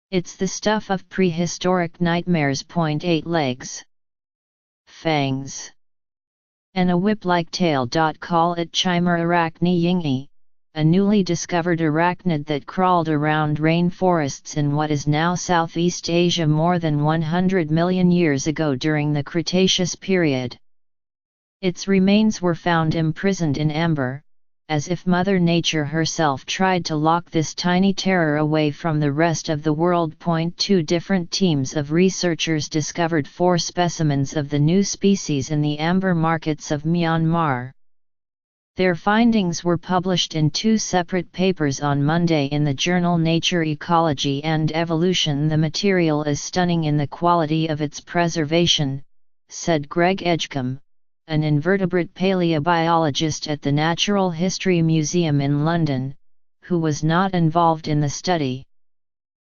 It's the stuff of prehistoric nightmares. 8 legs, fangs, and a whip-like tail. Call it Chimera arachne yingi, a newly discovered arachnid that crawled around rainforests in what is now Southeast Asia more than 100 million years ago during the Cretaceous period. Its remains were found imprisoned in amber, as if Mother Nature herself tried to lock this tiny terror away from the rest of the world. 2 different teams of researchers discovered 4 specimens of the new species in the amber markets of Myanmar. Their findings were published in 2 separate papers on Monday in the journal Nature Ecology and Evolution. The material is stunning in the quality of its preservation, said Greg Edgecombe, an invertebrate paleobiologist at the Natural History Museum in London, who was not involved in the study.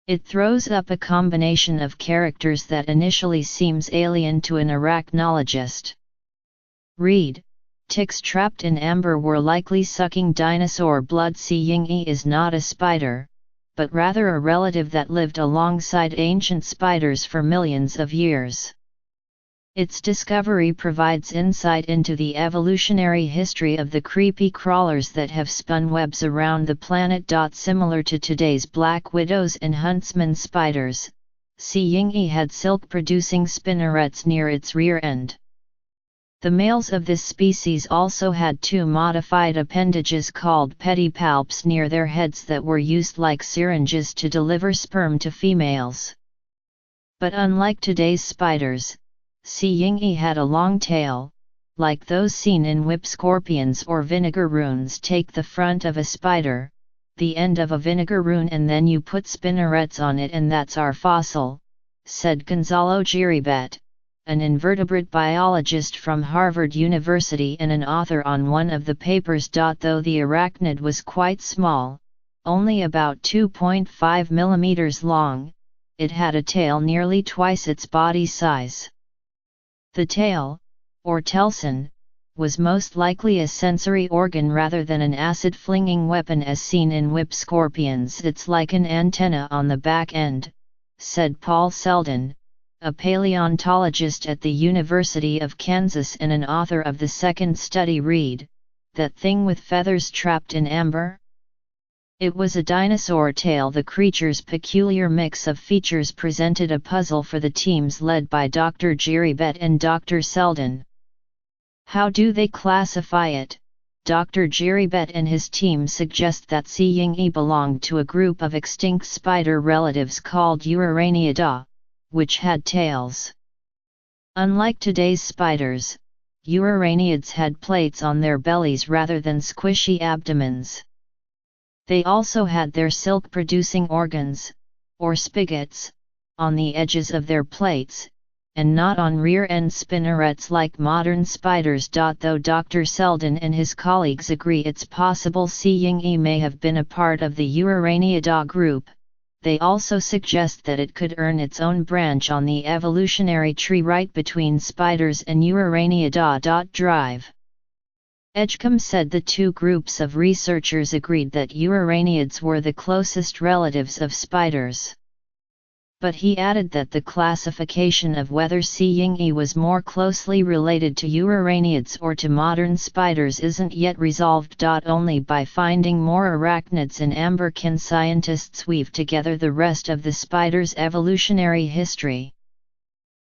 It throws up a combination of characters that initially seems alien to an arachnologist. Read, ticks trapped in amber were likely sucking dinosaur blood. Yingi is not a spider, but rather a relative that lived alongside ancient spiders for millions of years. Its discovery provides insight into the evolutionary history of the creepy crawlers that have spun webs around the planet. Similar to today's black widows and huntsman spiders, Yingi had silk-producing spinnerets near its rear end. The males of this species also had 2 modified appendages called pedipalps near their heads that were used like syringes to deliver sperm to females. But unlike today's spiders, Yingi had a long tail, like those seen in whip scorpions or vinegar runes. Take the front of a spider, the end of a vinegar rune, and then you put spinnerets on it, and that's our fossil, said Gonzalo Giribet, an invertebrate biologist from Harvard University and an author on one of the papers. Though the arachnid was quite small, only about 2.5 mm long, it had a tail nearly twice its body size. The tail, or telson, was most likely a sensory organ rather than an acid-flinging weapon as seen in whip scorpions. It's like an antenna on the back end, said Paul Selden, a paleontologist at the University of Kansas and an author of the second study. Read, that thing with feathers trapped in amber? It was a dinosaur tail. The creature's peculiar mix of features presented a puzzle for the teams led by Dr. Giribet and Dr. Selden. How do they classify it? Dr. Giribet and his team suggest that Yingi belonged to a group of extinct spider relatives called Uraraniidae, which had tails. Unlike today's spiders, Uraraniids had plates on their bellies rather than squishy abdomens. They also had their silk-producing organs, or spigots, on the edges of their plates, and not on rear-end spinnerets like modern spiders. Though Dr. Selden and his colleagues agree it's possible Yingi may have been a part of the Uraraniidae group, they also suggest that it could earn its own branch on the evolutionary tree right between spiders and Uraraniidae. Drive. Edgecombe said the 2 groups of researchers agreed that Uraraniids were the closest relatives of spiders. But he added that the classification of whether Yingi was more closely related to Uraraniids or to modern spiders isn't yet resolved. Only by finding more arachnids in amber can scientists weave together the rest of the spider's evolutionary history.